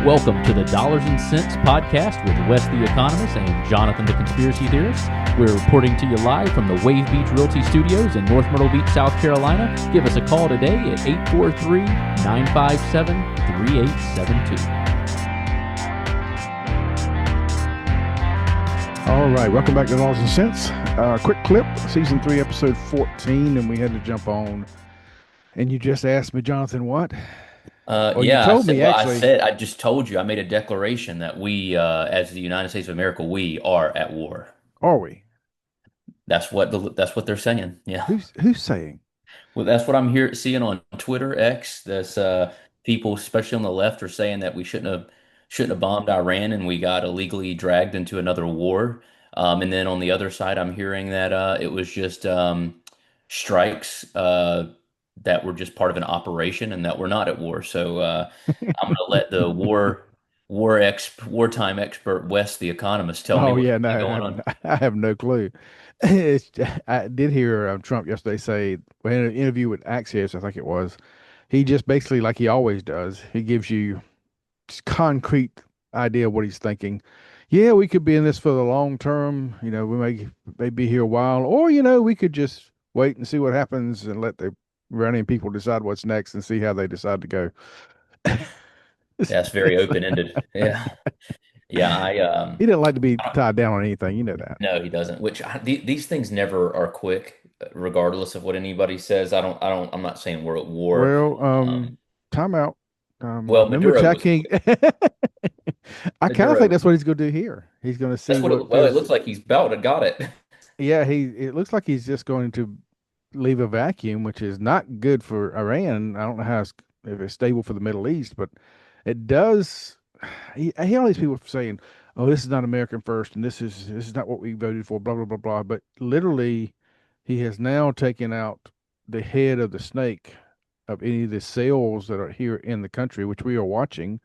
Welcome to the Dollars and Cents podcast with Wes the Economist and Jonathan the Conspiracy Theorist. We're reporting to you live from the Wave Beach Realty Studios in North Myrtle Beach, South Carolina. Give us a call today at 843-957-3872. All right, welcome back to Dollars and Cents. Quick clip, season 3, episode 14, and we had to jump on. And you just asked me, Jonathan, what? Or you Yeah, told me, actually. I just told you, I made a declaration that we, as the United States of America, we are at war. Are we? That's what they're saying. Yeah. Who's saying? Well, that's what I'm seeing on Twitter X. That's people, especially on the left, are saying that we shouldn't have bombed Iran and we got illegally dragged into another war. And then on the other side, I'm hearing that it was just strikes that were just part of an operation and that we're not at war. So I'm going to let the wartime expert Wes the Economist tell me Oh, what's yeah, really no, going on. I have no clue. I did hear Trump yesterday say, well, in an interview with Axios, I think it was, he just basically, like he always does, he gives you just concrete idea of what he's thinking. Yeah, we could be in this for the long term. We may be here a while, or we could just wait and see what happens and let the Iranian people decide what's next and see how they decide to go. That's very open-ended. Yeah. Yeah, He didn't like to be tied down on anything. You know that. no, he doesn't. These things never are quick, regardless of what anybody says. I'm not saying we're at war. Well, Um, time out. well, Remember Maduro was King? I kind of think Maduro. that's what he's going to do here. He's going to see That's what what well, it goes. looks like he's about to got it. Yeah, it looks like he's just going to leave a vacuum, which is not good for Iran. I don't know if it's stable for the Middle East, but it does. I hear all these people saying, "Oh, this is not American first, and this is not what we voted for." Blah blah blah blah. But literally, he has now taken out the head of the snake of any of the cells that are here in the country, which we are watching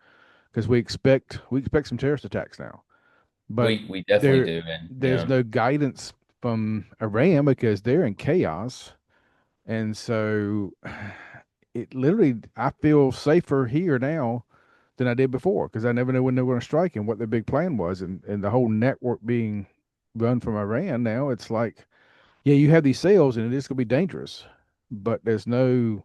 because we expect some terrorist attacks now. But We definitely there do, and there's no guidance from Iran because they're in chaos. And so it literally, I feel safer here now than I did before because I never knew when they were going to strike and what their big plan was. And the whole network being run from Iran now, it's like, yeah, you have these sales and it is going to be dangerous, but there's no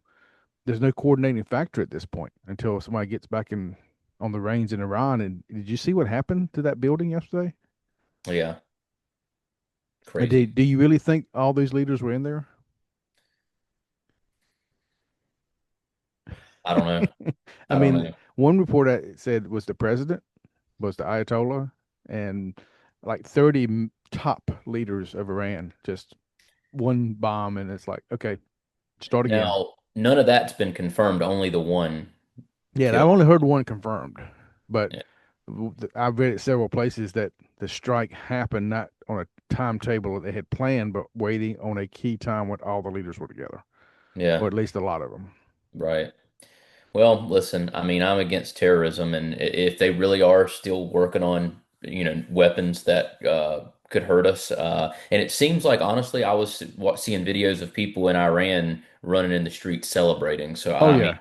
coordinating factor at this point until somebody gets back in on the reins in Iran. And did you see what happened to that building yesterday? yeah, Did, crazy. do you really think all these leaders were in there? I don't know. I I don't mean, know. one report said was the president, was the Ayatollah, and like 30 top leaders of Iran. Just one bomb, and it's like, okay, start again. Now, none of that's been confirmed. Only the one Yeah, and I've killed. only heard one confirmed, but Yeah. I've read it several places that the strike happened not on a timetable that they had planned, but waiting on a key time when all the leaders were together, or Yeah. at least a lot of them. Right. Well, listen, I mean, I'm against terrorism, and if they really are still working on, weapons that could hurt us, and it seems like, honestly, I was seeing videos of people in Iran running in the streets celebrating. So, Oh I mean, yeah,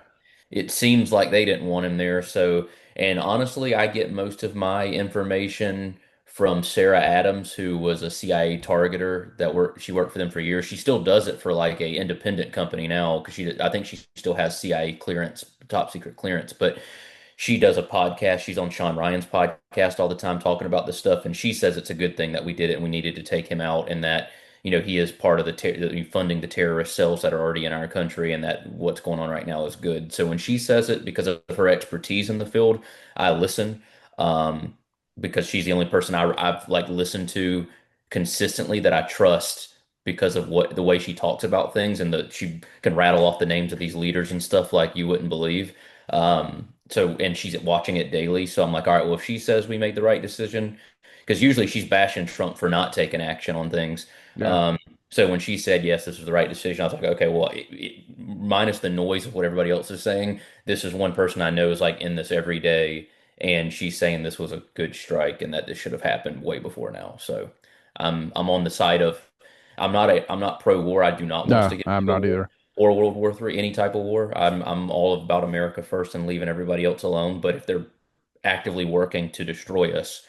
it seems like they didn't want him there. So, and honestly, I get most of my information from Sarah Adams, who was a CIA targeter she worked for them for years. She still does it for like a independent company now because I think she still has CIA clearance, top secret clearance, but she does a podcast. She's on Sean Ryan's podcast all the time talking about this stuff, and she says it's a good thing that we did it and we needed to take him out, and that he is part of funding the terrorist cells that are already in our country, and that what's going on right now is good. So when she says it, because of her expertise in the field, I listen, um, because she's the only person I've like listened to consistently that I trust because of what the way she talks about things, and she can rattle off the names of these leaders and stuff like you wouldn't believe. And she's watching it daily. So I'm like, all right, well, if she says we made the right decision, because usually she's bashing Trump for not taking action on things. yeah. Um, so when she said, yes, this was the right decision, I was like, okay, well, minus the noise of what everybody else is saying, this is one person I know is like in this every day. And she's saying this was a good strike and that this should have happened way before now. So I'm on the side of, I'm not pro-war. I do not want us No, to get I'm into a not war either. or World War III, any type of war. I'm all about America first and leaving everybody else alone. But if they're actively working to destroy us,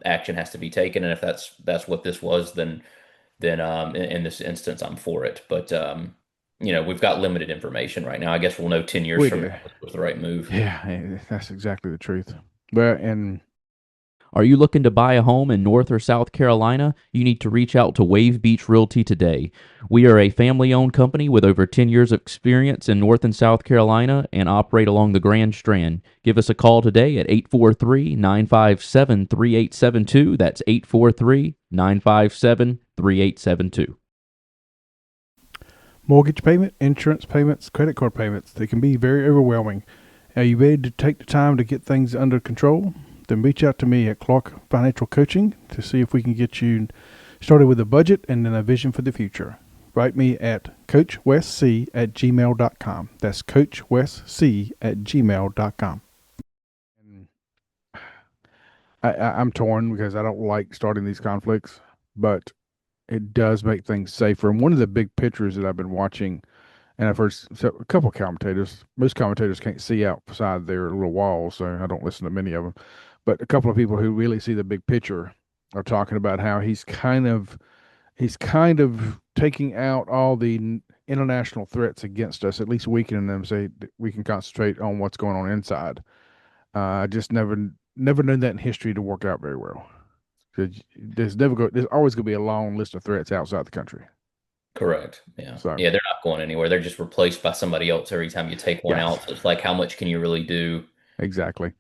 action has to be taken. And if that's what this was, then in this instance, I'm for it. But we've got limited information right now. I guess we'll know 10 years We from now do. if it was the right move. Yeah, that's exactly the truth. Well, and Are you looking to buy a home in North or South Carolina? You need to reach out to Wave Beach Realty today. We are a family-owned company with over 10 years of experience in North and South Carolina and operate along the Grand Strand. Give us a call today at 843-957-3872. That's 843-957-3872. mortgage payment, insurance payments, credit card payments, they can be very overwhelming. Are you ready to take the time to get things under control? Then reach out to me at Clark Financial Coaching to see if we can get you started with a budget and then a vision for the future. Write me at coachwestc@gmail.com. That's coachwestc@gmail.com. I'm torn because I don't like starting these conflicts, but it does make things safer. And one of the big pictures that I've been watching, and I've heard a couple of commentators, most commentators can't see outside their little walls, so I don't listen to many of them. But a couple of people who really see the big picture are talking about how he's kind of taking out all the international threats against us, at least weakening them, so we can concentrate on what's going on inside. I just never known that in history to work out very well. There's always going to be a long list of threats outside the country. Correct. Yeah. So, Yeah, they're not going anywhere. They're just replaced by somebody else every time you take one yes, out. So it's like, how much can you really do? exactly.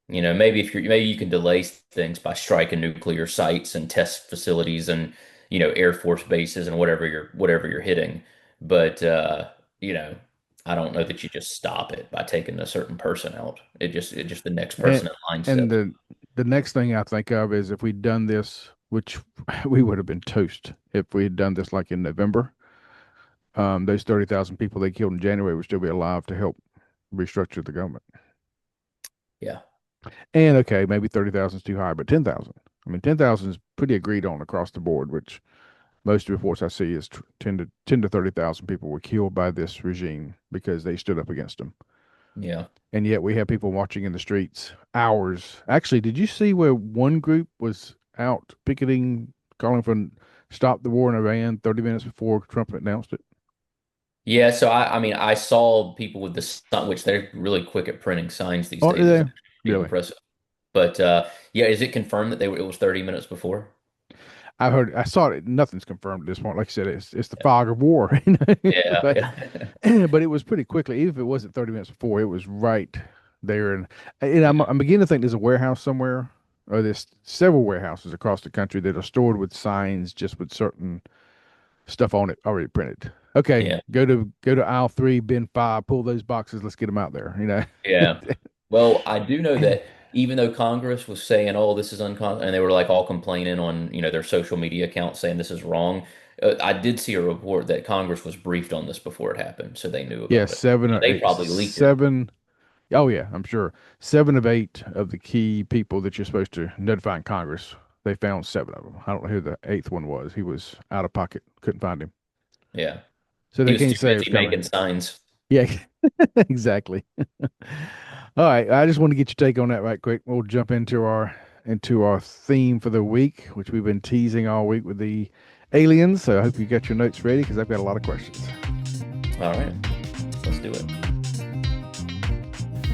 Maybe maybe you can delay things by striking nuclear sites and test facilities and Air Force bases and whatever you're hitting. But I don't know that you just stop it by taking a certain person out. It just the next person in line And steps. the next thing I think of is if we'd done this, which we would have been toast if we had done this like in November. Those 30,000 people they killed in January would still be alive to help restructure the government. Yeah. And okay, maybe 30,000 is too high, but 10,000. I mean, 10,000 is pretty agreed on across the board, which most reports I see is 10 to 30,000 people were killed by this regime because they stood up against them. Yeah. And yet we have people marching in the streets hours. Actually, did you see where one group was out picketing, calling for stop the war in Iran 30 minutes before Trump announced it? Yeah, so I saw people with the sign, which they're really quick at printing signs these Oh, days. they It's pretty really? impressive. But yeah, is it confirmed that it was 30 minutes before? I saw it. Nothing's confirmed at this point. Like I said, it's the fog of war. Yeah, But yeah. but it was pretty quickly. Even if it wasn't 30 minutes before, it was right there. And I'm beginning to think there's a warehouse somewhere, or there's several warehouses across the country that are stored with signs just with certain stuff on it already printed. Okay, Yeah. go to aisle 3, bin 5, pull those boxes. Let's get them out there. Yeah. Well, I do know that even though Congress was saying, "Oh, this is and they were like all complaining on their social media accounts saying this is wrong. I did see a report that Congress was briefed on this before it happened, so they knew Yeah, about it. seven So or they eight, probably leaked it. seven. Oh yeah, I'm sure 7 of 8 of the key people that you're supposed to notify in Congress, they found 7 of them. I don't know who the 8th one was. He was out of pocket, couldn't find him, Yeah. so He they was can't too say it's busy coming. making signs. Yeah, exactly. All right, I just want to get your take on that right quick. We'll jump into our theme for the week, which we've been teasing all week with the aliens. So I hope you got your notes ready because I've got a lot of questions. All right. Let's do it.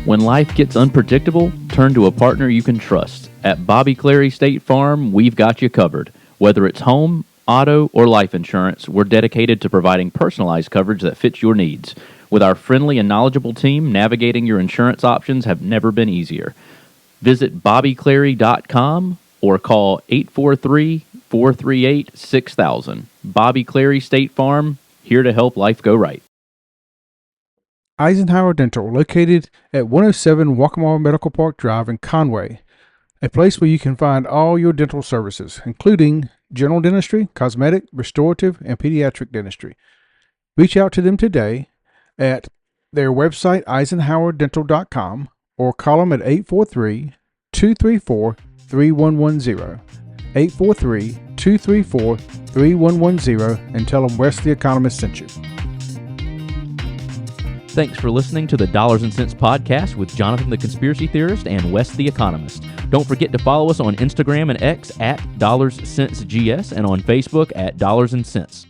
When life gets unpredictable, turn to a partner you can trust. At Bobby Clary State Farm, we've got you covered. Whether it's home, auto, or life insurance, we're dedicated to providing personalized coverage that fits your needs. With our friendly and knowledgeable team, navigating your insurance options have never been easier. Visit bobbyclary.com or call 843-438-6000. Bobby Clary State Farm, here to help life go right. Eisenhower Dental, located at 107 Waccamaw Medical Park Drive in Conway, a place where you can find all your dental services, including general dentistry, cosmetic, restorative, and pediatric dentistry. Reach out to them today at their website, eisenhowerdental.com, or call them at 843-234-3110. 843-234-3110 and tell them Wes the Economist sent you. Thanks for listening to the Dollars and Cents Podcast with Jonathan the Conspiracy Theorist and Wes the Economist. Don't forget to follow us on Instagram and X at DollarsCentsGS and on Facebook at Dollars and Cents.